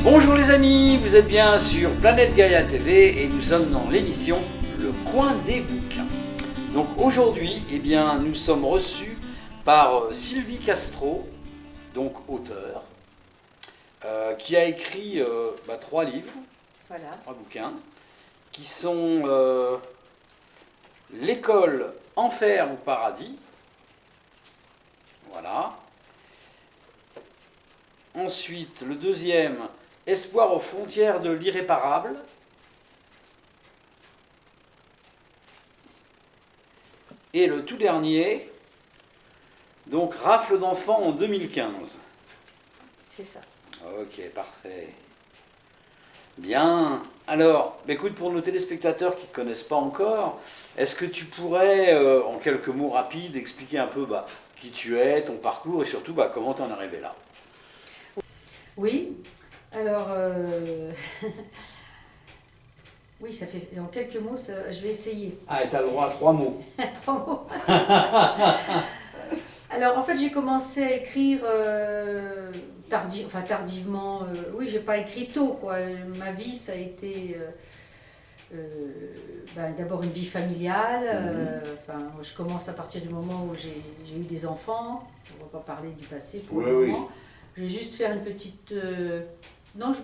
Bonjour les amis, vous êtes bien sur Planète Gaïa TV et nous sommes dans l'émission Le Coin des Bouquins. Donc aujourd'hui, eh bien, nous sommes reçus par Sylvie Castro, donc auteure, qui a écrit 3 livres, Voilà. 3 bouquins, qui sont L'école, enfer ou paradis. Voilà. Ensuite, le deuxième, Espoir aux frontières de l'irréparable. Et le tout dernier, donc Rafle d'enfants en 2015. C'est ça. Ok, parfait. Bien. Alors, écoute, pour nos téléspectateurs qui ne connaissent pas encore, est-ce que tu pourrais, en quelques mots rapides, expliquer un peu qui tu es, ton parcours et surtout comment tu en es arrivé là? Oui, alors, oui, ça fait, en quelques mots, je vais essayer. Ah, et tu as le droit à 3 mots. 3 mots. Alors, en fait, j'ai commencé à écrire tardivement. Oui, j'ai pas écrit tôt, quoi. Ma vie, ça a été d'abord une vie familiale. Je commence à partir du moment où j'ai eu des enfants. On ne va pas parler du passé pour le moment. Je vais juste faire une petite... non, je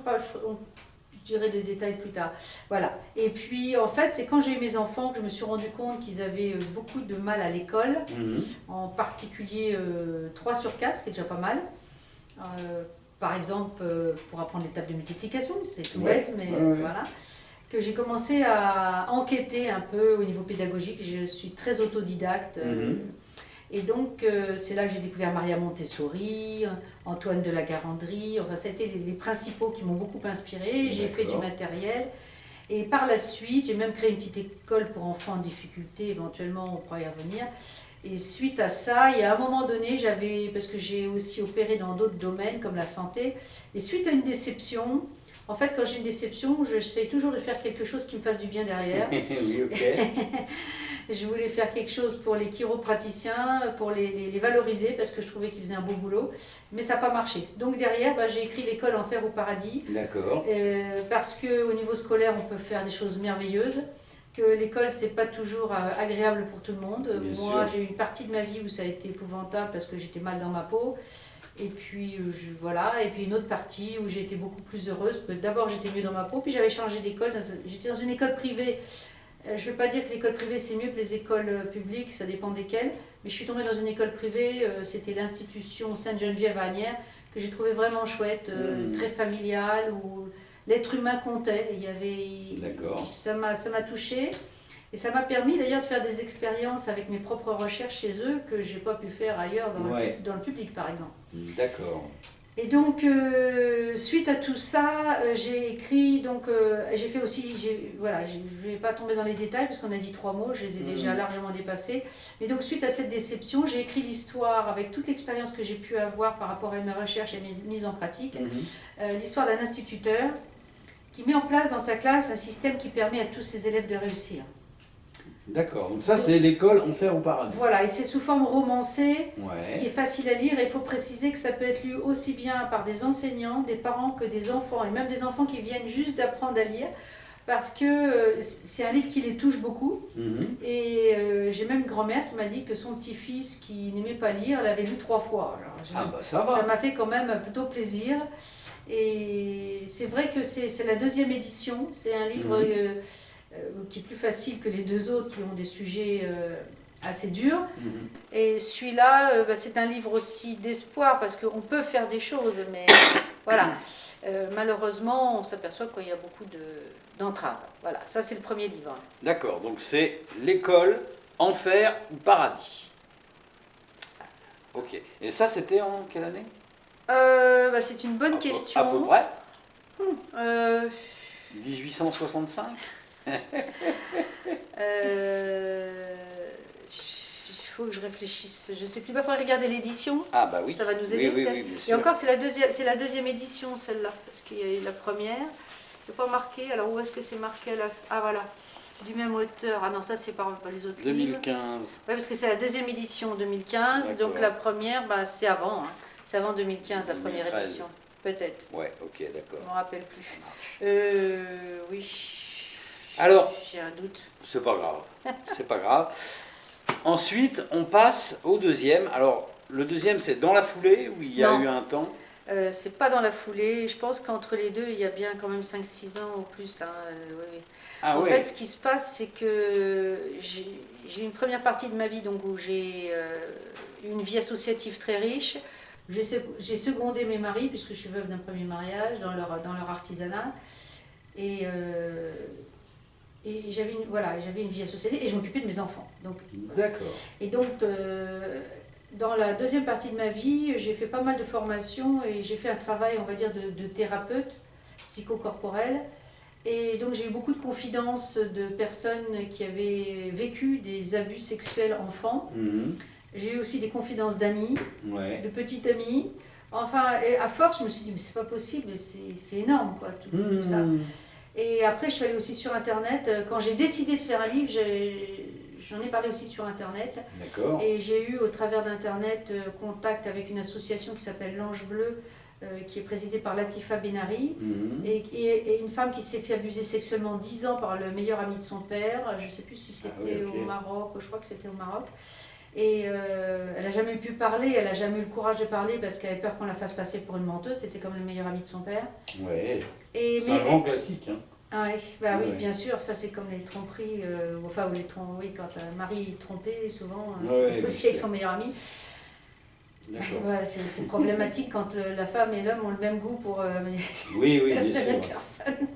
dirai des détails plus tard. Voilà. Et puis, en fait, c'est quand j'ai eu mes enfants que je me suis rendu compte qu'ils avaient beaucoup de mal à l'école. En particulier 3 sur 4, ce qui est déjà pas mal. Par exemple, pour apprendre les tables de multiplication, c'est tout bête, mais voilà. Que j'ai commencé à enquêter un peu au niveau pédagogique. Je suis très autodidacte. Et donc, c'est là que j'ai découvert Maria Montessori, Antoine de la Garandrie. Enfin, ça a été les principaux qui m'ont beaucoup inspirée. J'ai fait du matériel. Et par la suite, j'ai même créé une petite école pour enfants en difficulté. Éventuellement, on pourra y revenir. Et suite à ça, il y a un moment donné, parce que j'ai aussi opéré dans d'autres domaines comme la santé, et suite à une déception, en fait, quand j'ai une déception, j'essaie toujours de faire quelque chose qui me fasse du bien derrière. Oui, ok. Je voulais faire quelque chose pour les chiropraticiens, pour les valoriser, parce que je trouvais qu'ils faisaient un beau boulot, mais ça n'a pas marché. Donc derrière, j'ai écrit l'école Enfer au paradis. D'accord. Parce qu'au niveau scolaire, on peut faire des choses merveilleuses, que l'école, c'est pas toujours agréable pour tout le monde. Moi, j'ai eu une partie de ma vie où ça a été épouvantable parce que j'étais mal dans ma peau. Et puis voilà, et puis une autre partie où j'ai été beaucoup plus heureuse. D'abord, j'étais mieux dans ma peau, puis j'avais changé d'école. J'étais dans une école privée. Je ne veux pas dire que l'école privée c'est mieux que les écoles publiques, ça dépend desquelles, mais je suis tombée dans une école privée, c'était l'institution Sainte-Geneviève à Asnières, que j'ai trouvé vraiment chouette, très familiale, où l'être humain comptait. Ça m'a touchée, et ça m'a permis d'ailleurs de faire des expériences avec mes propres recherches chez eux que je n'ai pas pu faire ailleurs dans le public par exemple. D'accord. Et donc, suite à tout ça, j'ai écrit, j'ai fait aussi, voilà, je ne vais pas tomber dans les détails parce qu'on a dit 3 mots, je les ai déjà largement dépassés. Mais donc, suite à cette déception, j'ai écrit l'histoire avec toute l'expérience que j'ai pu avoir par rapport à mes recherches et mes mises en pratique. L'histoire d'un instituteur qui met en place dans sa classe un système qui permet à tous ses élèves de réussir. D'accord, donc ça c'est l'école Enfer au paradis. Voilà, et c'est sous forme romancée, ce qui est facile à lire, et il faut préciser que ça peut être lu aussi bien par des enseignants, des parents que des enfants, et même des enfants qui viennent juste d'apprendre à lire, parce que c'est un livre qui les touche beaucoup. Et j'ai même une grand-mère qui m'a dit que son petit-fils qui n'aimait pas lire l'avait lu 3 fois. Alors, ça va. Ça m'a fait quand même plutôt plaisir. Et c'est vrai que c'est la 2e édition, c'est un livre... qui est plus facile que les 2 autres qui ont des sujets assez durs. Et celui-là, c'est un livre aussi d'espoir parce qu'on peut faire des choses, mais voilà. Malheureusement, on s'aperçoit qu'il y a beaucoup d'entraves. Voilà, ça c'est le premier livre. D'accord, donc c'est l'école, enfer ou paradis. Ok, et ça c'était en quelle année? C'est une bonne question. À peu près 1865. Il faut que je réfléchisse. Je ne sais plus, pas, il faudrait regarder l'édition. Ah bah oui. Ça va nous aider peut-être. Et encore, c'est la deuxième édition celle-là, parce qu'il y a eu la première. Je n'ai pas marqué. Alors où est-ce que c'est marqué à la... Ah voilà, du même auteur. Ah non, ça c'est pas les autres 2015. Livres. Oui, parce que c'est la 2e édition 2015. Donc la première, c'est avant. C'est avant 2015 la première édition. peut-être. Ouais, ok, Je d'accord. ne me rappelle plus. Oui. Alors, j'ai un doute. c'est pas grave. C'est pas grave. Ensuite, on passe au deuxième. Alors, le deuxième, c'est dans la foulée ou il y a Non. eu un temps? C'est pas dans la foulée. Je pense qu'entre les deux, il y a bien quand même 5-6 ans ou plus. Hein. Oui. Ah En ouais. fait, ce qui se passe, c'est que j'ai une première partie de ma vie donc, où j'ai une vie associative très riche. J'ai secondé mes maris, puisque je suis veuve d'un premier mariage, dans leur artisanat. Et j'avais une vie associative et je m'occupais de mes enfants. D'accord. Et donc, dans la deuxième partie de ma vie, j'ai fait pas mal de formations et j'ai fait un travail, on va dire, de thérapeute psychocorporel. Et donc, j'ai eu beaucoup de confidences de personnes qui avaient vécu des abus sexuels enfants. J'ai eu aussi des confidences d'amis, de petites amies. Enfin, et à force, je me suis dit, mais c'est pas possible, c'est énorme, quoi, tout ça. Et après, je suis allée aussi sur Internet. Quand j'ai décidé de faire un livre, j'en ai parlé aussi sur Internet. D'accord. Et j'ai eu, au travers d'Internet, contact avec une association qui s'appelle l'Ange Bleu, qui est présidée par Latifa Benari, et une femme qui s'est fait abuser sexuellement 10 ans par le meilleur ami de son père. Je ne sais plus si c'était au Maroc, je crois que c'était au Maroc. Et elle n'a jamais pu parler, elle n'a jamais eu le courage de parler parce qu'elle avait peur qu'on la fasse passer pour une menteuse. C'était comme le meilleur ami de son père. Ouais. C'est un grand classique. Hein. Ah oui, bien sûr, ça c'est comme les tromperies, oui, quand un mari est trompé, souvent, c'est aussi avec son meilleur ami. C'est problématique quand la femme et l'homme ont le même goût pour la même personne.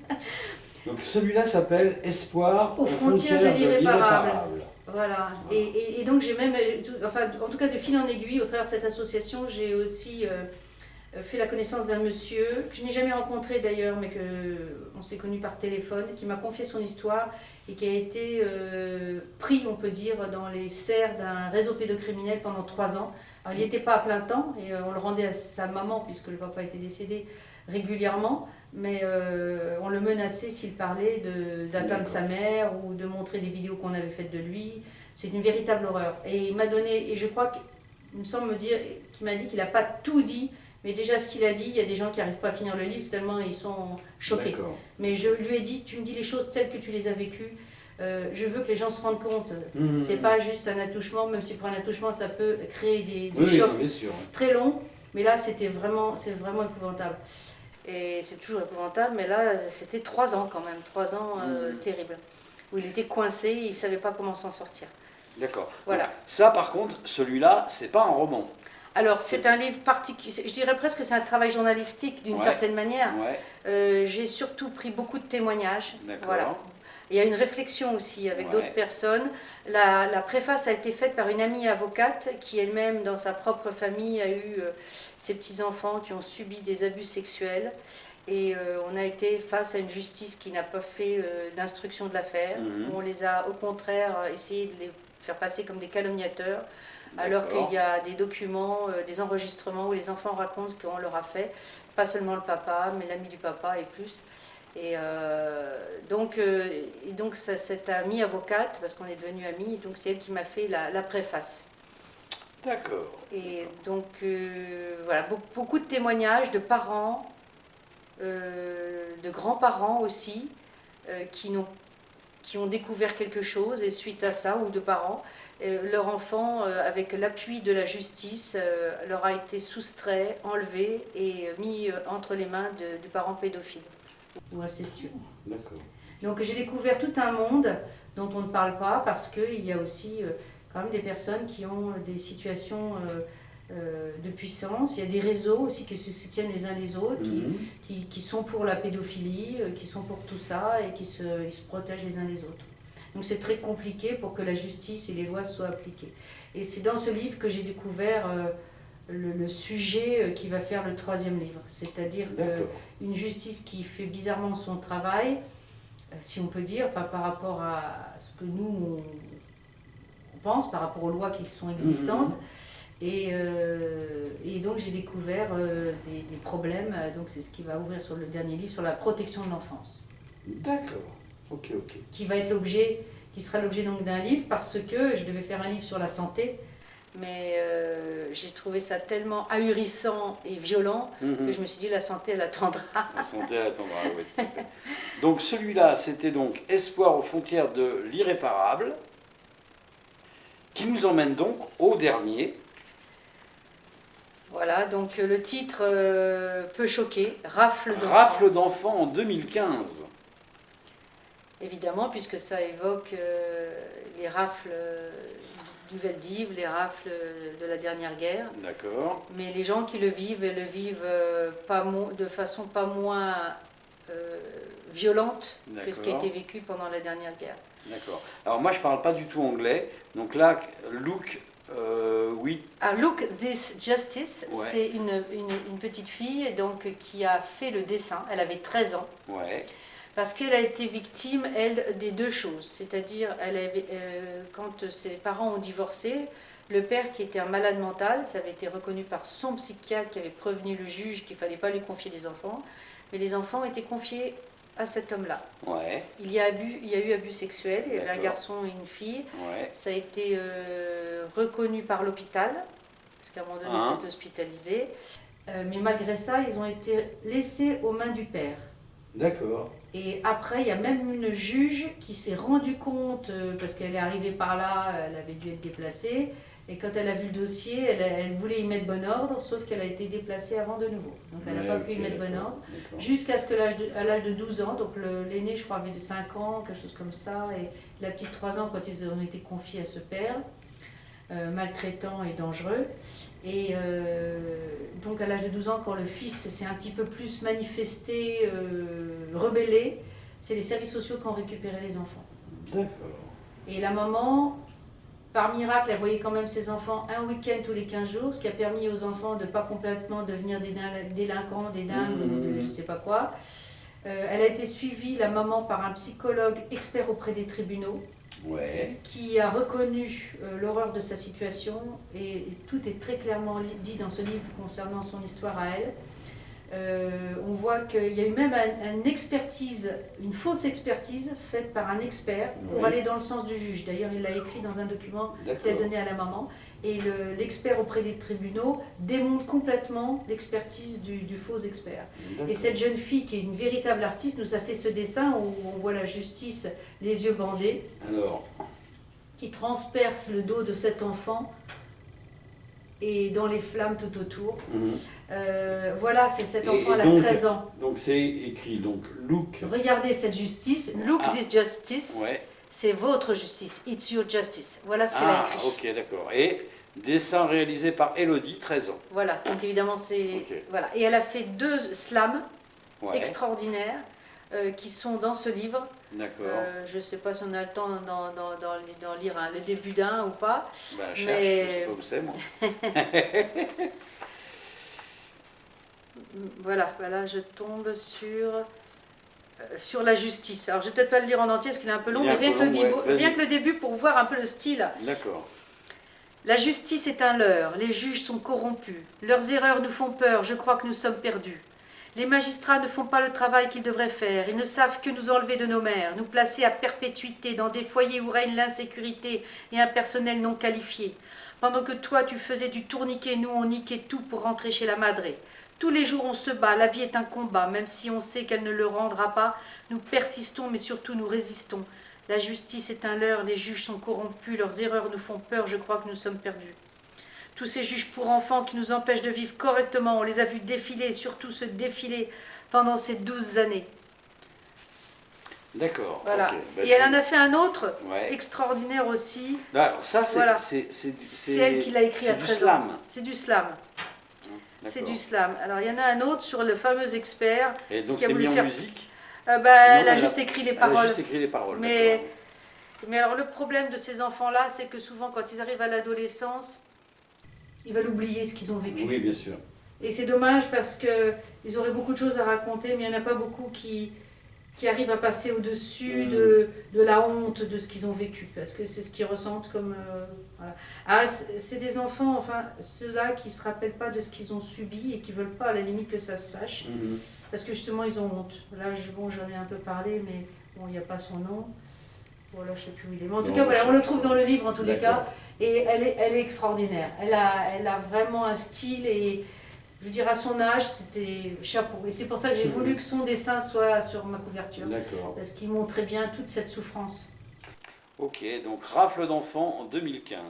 Donc celui-là s'appelle Espoir aux frontières de l'irréparable. Voilà, et donc j'ai même, en tout cas de fil en aiguille, au travers de cette association, j'ai aussi fait la connaissance d'un monsieur que je n'ai jamais rencontré d'ailleurs, mais qu'on s'est connu par téléphone, qui m'a confié son histoire et qui a été pris, on peut dire, dans les serres d'un réseau pédocriminel pendant 3 ans. Alors, il n'était pas à plein temps et on le rendait à sa maman puisque le papa était décédé régulièrement, mais on le menaçait s'il parlait d'atteindre sa mère ou de montrer des vidéos qu'on avait faites de lui. C'est une véritable horreur. Et il m'a donné, et je crois qu'il me semble me dire, qu'il m'a dit qu'il n'a pas tout dit, mais déjà ce qu'il a dit, il y a des gens qui n'arrivent pas à finir le livre tellement ils sont choqués. Mais je lui ai dit, tu me dis les choses telles que tu les as vécues. Je veux que les gens se rendent compte. C'est pas juste un attouchement, même si pour un attouchement ça peut créer des chocs très longs. Mais là c'est vraiment épouvantable. Et c'est toujours épouvantable, mais là c'était 3 ans quand même, 3 ans terribles. Où il était coincé, il ne savait pas comment s'en sortir. D'accord. Voilà. Donc, ça par contre, celui-là, c'est pas un roman. Alors, c'est un livre particulier, je dirais presque que c'est un travail journalistique d'une certaine manière. J'ai surtout pris beaucoup de témoignages. Voilà. Il y a une réflexion aussi avec d'autres personnes. La préface a été faite par une amie avocate qui elle-même, dans sa propre famille, a eu ses petits-enfants qui ont subi des abus sexuels. Et on a été face à une justice qui n'a pas fait d'instruction de l'affaire. On les a au contraire essayé de les faire passer comme des calomniateurs. Alors qu'il y a des documents, des enregistrements où les enfants racontent ce qu'on leur a fait, pas seulement le papa, mais l'ami du papa et plus. Et donc cette amie avocate, parce qu'on est devenus amis, donc c'est elle qui m'a fait la préface. D'accord. Et donc voilà, beaucoup de témoignages de parents, de grands-parents aussi, qui ont découvert quelque chose et suite à ça, ou de parents, leur enfant, avec l'appui de la justice, leur a été soustrait, enlevé et mis entre les mains du parent pédophile. Ou incestueux. D'accord. Donc j'ai découvert tout un monde dont on ne parle pas parce qu'il y a aussi quand même des personnes qui ont des situations de puissance. Il y a des réseaux aussi qui se soutiennent les uns les autres, qui sont pour la pédophilie, qui sont pour tout ça et ils se protègent les uns les autres. Donc c'est très compliqué pour que la justice et les lois soient appliquées. Et c'est dans ce livre que j'ai découvert le sujet qui va faire le 3e livre. C'est-à-dire une justice qui fait bizarrement son travail, si on peut dire, par rapport à ce que nous on pense, par rapport aux lois qui sont existantes. Et donc j'ai découvert des problèmes, donc c'est ce qui va ouvrir sur le dernier livre, sur la protection de l'enfance. D'accord. Ok. Qui sera l'objet donc d'un livre parce que je devais faire un livre sur la santé. Mais j'ai trouvé ça tellement ahurissant et violent que je me suis dit, la santé, elle attendra. La santé, elle attendra, oui. Tout à fait. Donc celui-là, c'était donc Espoir aux frontières de l'irréparable, qui nous emmène donc au dernier. Voilà, donc le titre peut choquer, Rafle d'enfants. Rafle d'enfants en 2015. Évidemment, puisque ça évoque les rafles du Veldiv, les rafles de la dernière guerre. D'accord. Mais les gens qui le vivent de façon pas moins violente que ce qui a été vécu pendant la dernière guerre. D'accord. Alors moi je ne parle pas du tout anglais, donc là, Look, oui. Alors Look This Justice, ouais. C'est une petite fille donc, qui a fait le dessin, elle avait 13 ans. Ouais. Parce qu'elle a été victime, elle, des deux choses. C'est-à-dire, quand ses parents ont divorcé, le père qui était un malade mental, ça avait été reconnu par son psychiatre qui avait prévenu le juge qu'il ne fallait pas lui confier des enfants, mais les enfants étaient confiés à cet homme-là. Ouais. Il y a eu abus sexuels, il y avait un garçon et une fille. Ouais. Ça a été reconnu par l'hôpital, parce qu'à un moment donné, il était hospitalisé. Mais malgré ça, ils ont été laissés aux mains du père. D'accord. Et après, il y a même une juge qui s'est rendue compte, parce qu'elle est arrivée par là, elle avait dû être déplacée, et quand elle a vu le dossier, elle voulait y mettre bon ordre, sauf qu'elle a été déplacée avant de nouveau. Donc elle n'a pas pu y mettre bon ordre, jusqu'à ce qu'à l'âge de 12 ans, donc l'aîné, je crois, avait 5 ans, quelque chose comme ça, et la petite 3 ans quand ils ont été confiés à ce père, maltraitant et dangereux. Et donc à l'âge de 12 ans, quand le fils s'est un petit peu plus manifesté, rebellé, c'est les services sociaux qui ont récupéré les enfants. D'accord. Et la maman, par miracle, elle voyait quand même ses enfants un week-end tous les 15 jours, ce qui a permis aux enfants de ne pas complètement devenir des délinquants, des dingues ou de je ne sais pas quoi. Elle a été suivie, la maman, par un psychologue expert auprès des tribunaux. Ouais. Qui a reconnu l'horreur de sa situation, et tout est très clairement dit dans ce livre concernant son histoire à elle. On voit qu'il y a eu même une expertise, une fausse expertise faite par un expert pour aller dans le sens du juge. D'ailleurs, il l'a écrit dans un document qu'il a donné à la maman. Et l'expert auprès des tribunaux démontre complètement l'expertise du faux expert. Et cette jeune fille, qui est une véritable artiste, nous a fait ce dessin où on voit la justice, les yeux bandés, qui transperce le dos de cet enfant et dans les flammes tout autour. Voilà, c'est cet enfant, elle a 13 ans. Donc c'est écrit, donc Look. Regardez cette justice. Look this justice. Ouais. C'est votre justice, it's your justice. Voilà ce qu'elle a écrit. Ok, d'accord. Et dessin réalisé par Elodie, 13 ans. Voilà, donc évidemment c'est... Voilà. Et elle a fait 2 slams extraordinaires qui sont dans ce livre. D'accord. Je ne sais pas si on a le temps d'en lire le début d'un ou pas. Ben, je sais pas où c'est, moi. Voilà, je tombe sur la justice. Alors je vais peut-être pas le lire en entier parce qu'il est un peu long, mais rien que le début pour voir un peu le style. D'accord. La justice est un leurre, les juges sont corrompus, leurs erreurs nous font peur, je crois que nous sommes perdus. Les magistrats ne font pas le travail qu'ils devraient faire, ils ne savent que nous enlever de nos mères, nous placer à perpétuité dans des foyers où règne l'insécurité et un personnel non qualifié. Pendant que toi tu faisais du tourniquet, nous on niquait tout pour rentrer chez la madré. Tous les jours on se bat, la vie est un combat, même si on sait qu'elle ne le rendra pas, nous persistons mais surtout nous résistons. La justice est un leurre, les juges sont corrompus, leurs erreurs nous font peur, je crois que nous sommes perdus. Tous ces juges pour enfants qui nous empêchent de vivre correctement, on les a vus défiler, et surtout se défiler pendant ces 12 années. D'accord. Voilà. Okay. Et elle en a fait un autre, extraordinaire aussi. Alors ça, c'est elle qui l'a écrit à 13 ans. C'est du slam. C'est du slam. Alors il y en a un autre sur le fameux expert. Et donc c'est mis en musique. Elle a juste écrit les paroles. Elle a juste écrit les paroles. Mais alors le problème de ces enfants-là, c'est que souvent quand ils arrivent à l'adolescence, ils veulent oublier ce qu'ils ont vécu. Oui, bien sûr. Et c'est dommage parce qu'ils auraient beaucoup de choses à raconter, mais il n'y en a pas beaucoup qui arrivent à passer au-dessus de la honte de ce qu'ils ont vécu, parce que c'est ce qu'ils ressentent comme... voilà. Ah, c'est des enfants, enfin, ceux-là qui ne se rappellent pas de ce qu'ils ont subi et qui ne veulent pas à la limite que ça se sache, parce que justement ils ont honte. Là, j'en ai un peu parlé, mais bon, il n'y a pas son nom. Voilà, je ne sais plus où il est. Mais en tout cas, voilà, on le trouve dans le livre en tous les cas. Et elle est extraordinaire. Elle a vraiment un style et je veux dire, à son âge, c'était chapeau. Et c'est pour ça que j'ai voulu que son dessin soit sur ma couverture. D'accord. Parce qu'il montrait bien toute cette souffrance. Ok, donc Rafle d'enfants en 2015.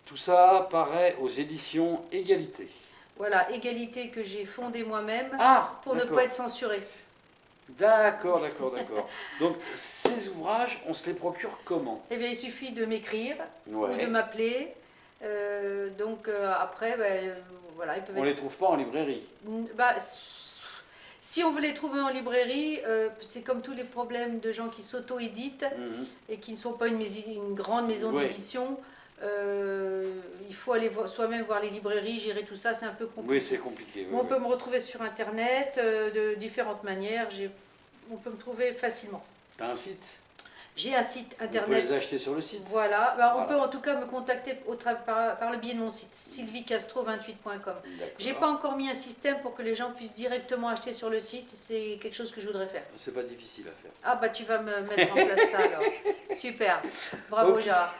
Tout ça paraît aux éditions Égalité. Voilà, Égalité que j'ai fondée moi-même pour ne pas être censurée. D'accord, d'accord, d'accord. Donc, ces ouvrages, on se les procure comment? Eh bien, il suffit de m'écrire ou de m'appeler. Après, voilà, ils peuvent On ne les trouve pas en librairie? Si on veut les trouver en librairie, c'est comme tous les problèmes de gens qui s'auto-éditent et qui ne sont pas une grande maison d'édition. Il faut aller soi-même voir les librairies, gérer tout ça, c'est un peu compliqué. Oui, c'est compliqué. On peut me retrouver sur Internet de différentes manières. On peut me trouver facilement. Tu as un site? J'ai un site Internet. On peut les acheter sur le site? Voilà. On peut en tout cas me contacter par le biais de mon site, sylviecastro28.com. J'ai pas encore mis un système pour que les gens puissent directement acheter sur le site. C'est quelque chose que je voudrais faire. C'est pas difficile à faire. Ah bah tu vas me mettre en place ça alors. Super. Bravo Gérard.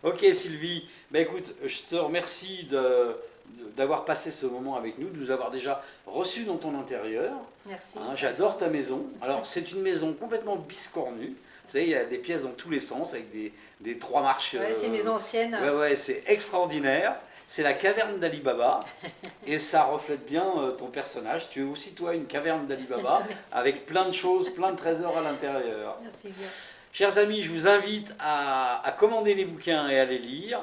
Ok Sylvie, écoute, je te remercie d'avoir passé ce moment avec nous, de nous avoir déjà reçus dans ton intérieur. Merci. J'adore ta maison. Alors c'est une maison complètement biscornue. Vous savez, il y a des pièces dans tous les sens avec des 3 marches. Ouais, c'est une maison ancienne. Ouais, c'est extraordinaire. C'est la caverne d'Ali Baba et ça reflète bien ton personnage. Tu es aussi toi une caverne d'Ali Baba avec plein de choses, plein de trésors à l'intérieur. Merci bien. Chers amis, je vous invite à commander les bouquins et à les lire.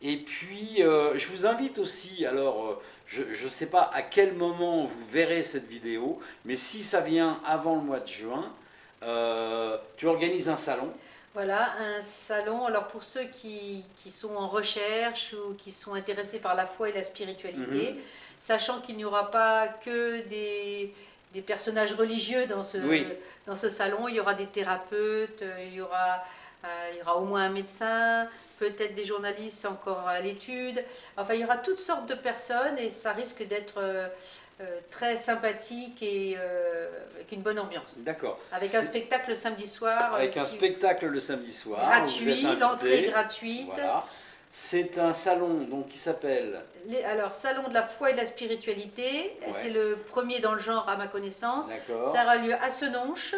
Et puis, je vous invite aussi, alors, je ne sais pas à quel moment vous verrez cette vidéo, mais si ça vient avant le mois de juin, tu organises un salon. Voilà, un salon. Alors, pour ceux qui sont en recherche ou qui sont intéressés par la foi et la spiritualité, sachant qu'il n'y aura pas que des personnages religieux dans ce salon, il y aura des thérapeutes, il y aura au moins un médecin, peut-être des journalistes encore à l'étude. Enfin, il y aura toutes sortes de personnes et ça risque d'être très sympathique et avec une bonne ambiance. D'accord. Avec un spectacle le samedi soir. Avec un spectacle le samedi soir. Gratuit, l'entrée gratuite. Voilà. C'est un salon donc, qui s'appelle... Alors, Salon de la foi et de la spiritualité, c'est le premier dans le genre à ma connaissance. D'accord. Ça aura lieu à Senonches,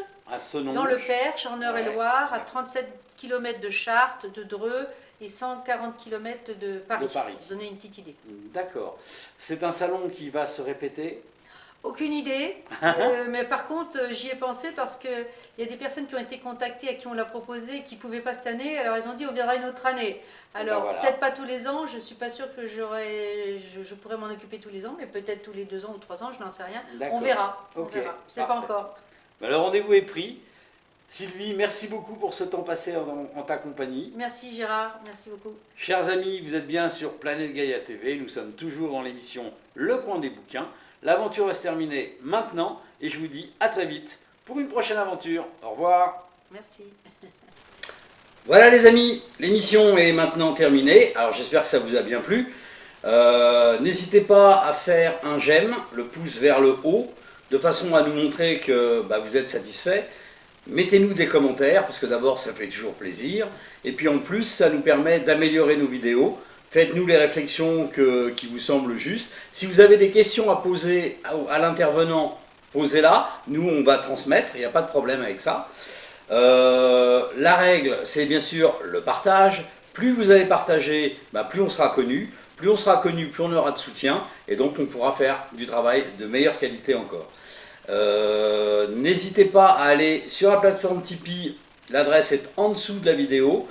dans le Perche, en Eure-et-Loire, à 37 km de Chartres, de Dreux et 140 km de Paris. Pour donner une petite idée. D'accord. C'est un salon qui va se répéter? Aucune idée, mais par contre j'y ai pensé parce qu'il y a des personnes qui ont été contactées à qui on l'a proposé et qui ne pouvaient pas cette année, alors ils ont dit on viendra une autre année. Alors peut-être pas tous les ans, je ne suis pas sûre que je pourrais m'en occuper tous les ans, mais peut-être tous les 2 ans ou 3 ans, je n'en sais rien. On verra, on verra. C'est pas encore. Le rendez-vous est pris. Sylvie, merci beaucoup pour ce temps passé en ta compagnie. Merci Gérard, merci beaucoup. Chers amis, vous êtes bien sur Planète Gaïa TV, nous sommes toujours dans l'émission Le Coin des Bouquins. L'aventure va se terminer maintenant et je vous dis à très vite pour une prochaine aventure. Au revoir. Merci. Voilà les amis, l'émission est maintenant terminée. Alors j'espère que ça vous a bien plu. N'hésitez pas à faire un j'aime, le pouce vers le haut, de façon à nous montrer que vous êtes satisfait. Mettez-nous des commentaires, parce que d'abord ça fait toujours plaisir. Et puis en plus, ça nous permet d'améliorer nos vidéos. Faites-nous les réflexions qui vous semblent justes. Si vous avez des questions à poser à l'intervenant, posez-la. Nous, on va transmettre, il n'y a pas de problème avec ça. La règle, c'est bien sûr le partage. Plus vous allez partager, plus on sera connu. Plus on sera connu, plus on aura de soutien. Et donc, on pourra faire du travail de meilleure qualité encore. N'hésitez pas à aller sur la plateforme Tipeee. L'adresse est en dessous de la vidéo.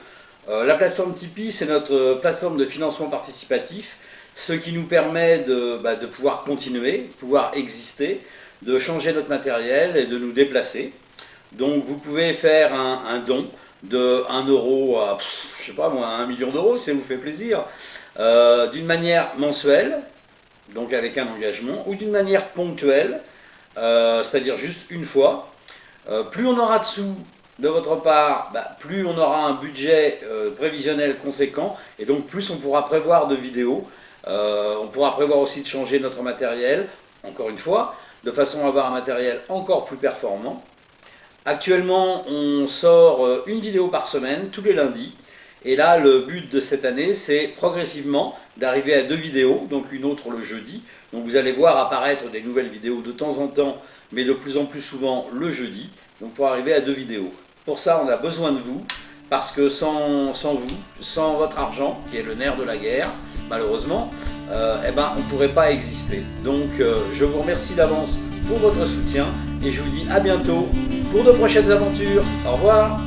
La plateforme Tipeee, c'est notre plateforme de financement participatif, ce qui nous permet de pouvoir continuer, de pouvoir exister, de changer notre matériel et de nous déplacer. Donc vous pouvez faire un don de 1 euro à, je sais pas moi, 1 million d'euros, si ça vous fait plaisir, d'une manière mensuelle, donc avec un engagement, ou d'une manière ponctuelle, c'est-à-dire juste une fois. Plus on aura de sous de votre part, plus on aura un budget prévisionnel conséquent, et donc plus on pourra prévoir de vidéos. On pourra prévoir aussi de changer notre matériel, encore une fois, de façon à avoir un matériel encore plus performant. Actuellement, on sort une vidéo par semaine, tous les lundis. Et là, le but de cette année, c'est progressivement d'arriver à 2 vidéos, donc une autre le jeudi. Donc vous allez voir apparaître des nouvelles vidéos de temps en temps, mais de plus en plus souvent le jeudi, donc pour arriver à 2 vidéos. Pour ça, on a besoin de vous, parce que sans vous, sans votre argent, qui est le nerf de la guerre, malheureusement, eh ben, on ne pourrait pas exister. Donc je vous remercie d'avance pour votre soutien, et je vous dis à bientôt pour de prochaines aventures. Au revoir.